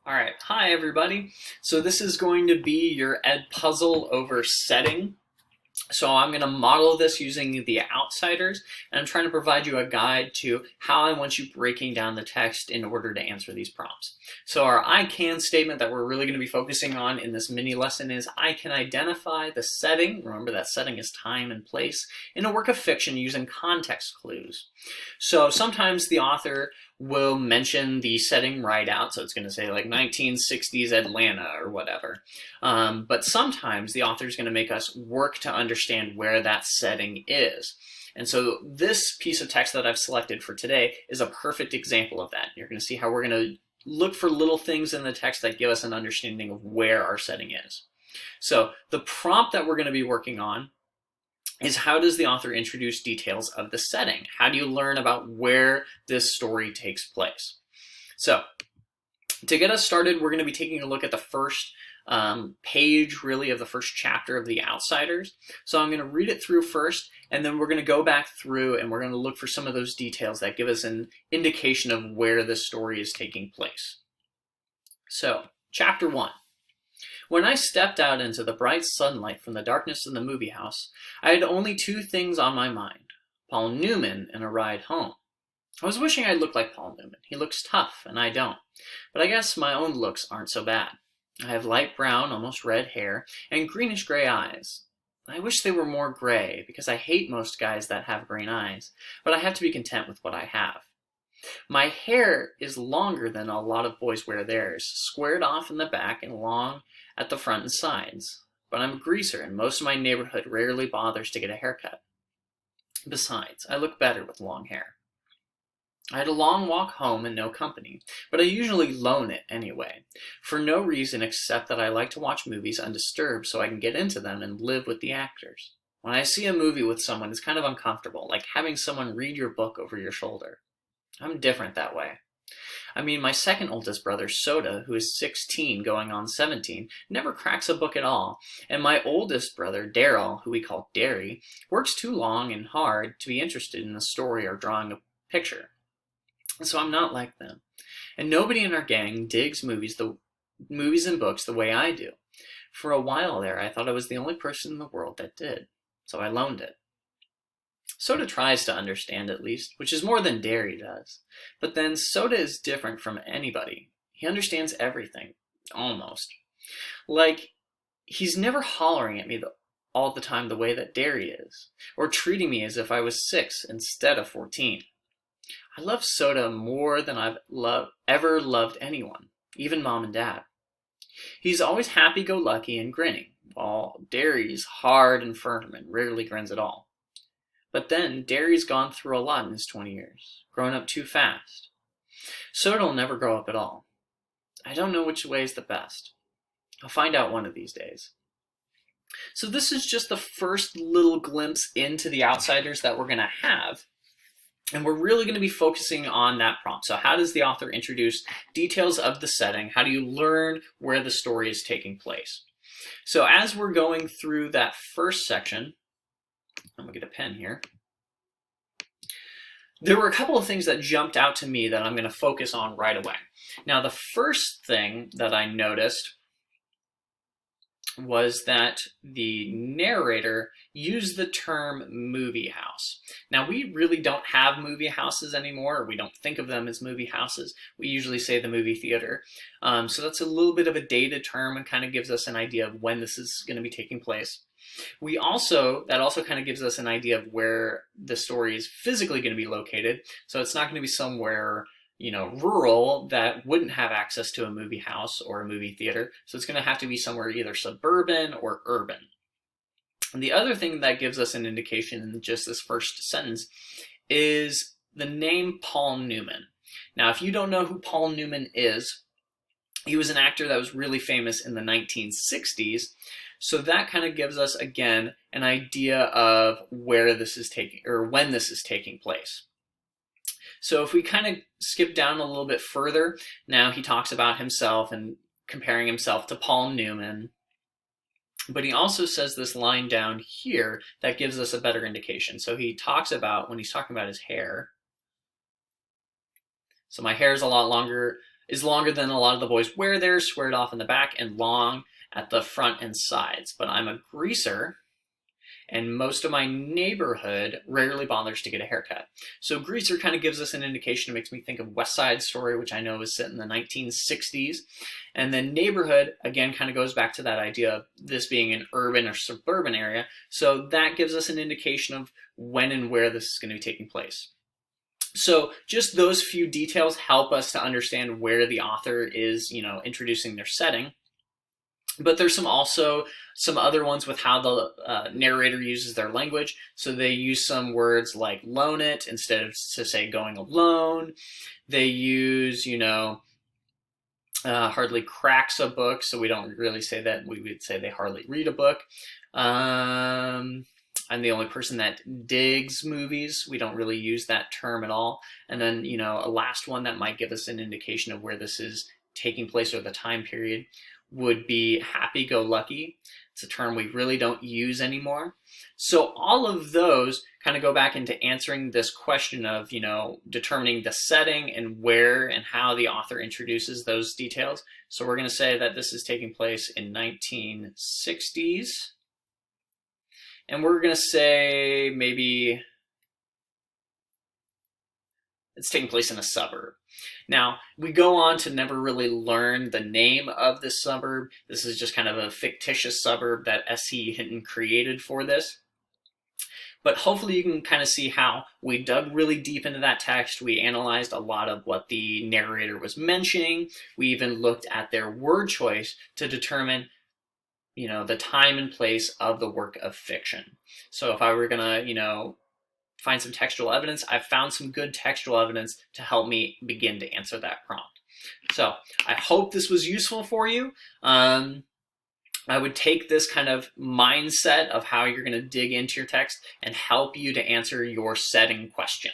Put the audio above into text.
All right, hi everybody. So this is going to be your Edpuzzle over setting. So I'm going to model this using The Outsiders, and I'm trying to provide you a guide to how I want you breaking down the text in order to answer these prompts. So our I can statement that we're really going to be focusing on in this mini lesson is I can identify the setting, remember that setting is time and place, in a work of fiction using context clues. So sometimes the author will mention the setting right out, so it's going to say like 1960s Atlanta or whatever. But sometimes the author is going to make us work to understand where that setting is. And so this piece of text that I've selected for today is a perfect example of that. You're going to see how we're going to look for little things in the text that give us an understanding of where our setting is. So the prompt that we're going to be working on is how does the author introduce details of the setting? How do you learn about where this story takes place? So to get us started, we're going to be taking a look at the first page, really, of the first chapter of The Outsiders. So I'm going to read it through first, and then we're going to go back through and we're going to look for some of those details that give us an indication of where this story is taking place. So, chapter 1. When I stepped out into the bright sunlight from the darkness of the movie house, I had only two things on my mind: Paul Newman and a ride home. I was wishing I looked like Paul Newman. He looks tough, and I don't. But I guess my own looks aren't so bad. I have light brown, almost red hair, and greenish-gray eyes. I wish they were more gray, because I hate most guys that have green eyes, but I have to be content with what I have. My hair is longer than a lot of boys wear theirs, squared off in the back and long at the front and sides. But I'm a greaser, and most of my neighborhood rarely bothers to get a haircut. Besides, I look better with long hair. I had a long walk home and no company, but I usually loan it anyway, for no reason except that I like to watch movies undisturbed so I can get into them and live with the actors. When I see a movie with someone, it's kind of uncomfortable, like having someone read your book over your shoulder. I'm different that way. I mean, my second oldest brother, Soda, who is 16 going on 17, never cracks a book at all, and my oldest brother, Daryl, who we call Derry, works too long and hard to be interested in a story or drawing a picture. So I'm not like them. And nobody in our gang digs movies and books the way I do. For a while there, I thought I was the only person in the world that did, so I loaned it. Soda tries to understand, at least, which is more than Derry does. But then Soda is different from anybody. He understands everything, almost. Like, he's never hollering at me all the time the way that Derry is, or treating me as if I was 6 instead of 14. I love Soda more than I've ever loved anyone, even Mom and Dad. He's always happy-go-lucky and grinning, while Derry's hard and firm and rarely grins at all. But then, Derry's gone through a lot in his 20 years, grown up too fast. Soda will never grow up at all. I don't know which way is the best. I'll find out one of these days. So this is just the first little glimpse into The Outsiders that we're going to have. And we're really going to be focusing on that prompt. So how does the author introduce details of the setting? How do you learn where the story is taking place? So as we're going through that first section, I'm going to get a pen here. There were a couple of things that jumped out to me that I'm going to focus on right away. Now, the first thing that I noticed was that the narrator used the term movie house. Now, we really don't have movie houses anymore, or we don't think of them as movie houses. We usually say the movie theater. So that's a little bit of a dated term and kind of gives us an idea of when this is going to be taking place. That also kind of gives us an idea of where the story is physically going to be located. So it's not going to be somewhere, rural that wouldn't have access to a movie house or a movie theater. So it's going to have to be somewhere either suburban or urban. And the other thing that gives us an indication in just this first sentence is the name Paul Newman. Now, if you don't know who Paul Newman is, he was an actor that was really famous in the 1960s. So that kind of gives us, again, an idea of where this is taking, or when this is taking place. So if we kind of skip down a little bit further, now he talks about himself and comparing himself to Paul Newman. But he also says this line down here that gives us a better indication. So he talks about, when he's talking about his hair, so my hair is a lot longer is longer than a lot of the boys wear theirs, squared off in the back and long at the front and sides. But I'm a greaser, and most of my neighborhood rarely bothers to get a haircut. So greaser kind of gives us an indication. It makes me think of West Side Story, which I know is set in the 1960s. And then neighborhood, again, kind of goes back to that idea of this being an urban or suburban area. So that gives us an indication of when and where this is going to be taking place. So just those few details help us to understand where the author is, introducing their setting. But there's also some other ones with how the narrator uses their language. So they use some words like loan it instead of to say going alone. They use, hardly cracks a book. So we don't really say that. We would say they hardly read a book. I'm the only person that digs movies. We don't really use that term at all. And then, a last one that might give us an indication of where this is taking place or the time period would be happy-go-lucky. It's a term we really don't use anymore. So all of those kind of go back into answering this question of, determining the setting and where and how the author introduces those details. So we're going to say that this is taking place in 1960s. And we're going to say maybe it's taking place in a suburb. Now, we go on to never really learn the name of this suburb. This is just kind of a fictitious suburb that S.E. Hinton created for this. But hopefully you can kind of see how we dug really deep into that text. We analyzed a lot of what the narrator was mentioning. We even looked at their word choice to determine the time and place of the work of fiction. So if I were gonna, find some textual evidence, I've found some good textual evidence to help me begin to answer that prompt. So I hope this was useful for you. I would take this kind of mindset of how you're gonna dig into your text and help you to answer your setting question.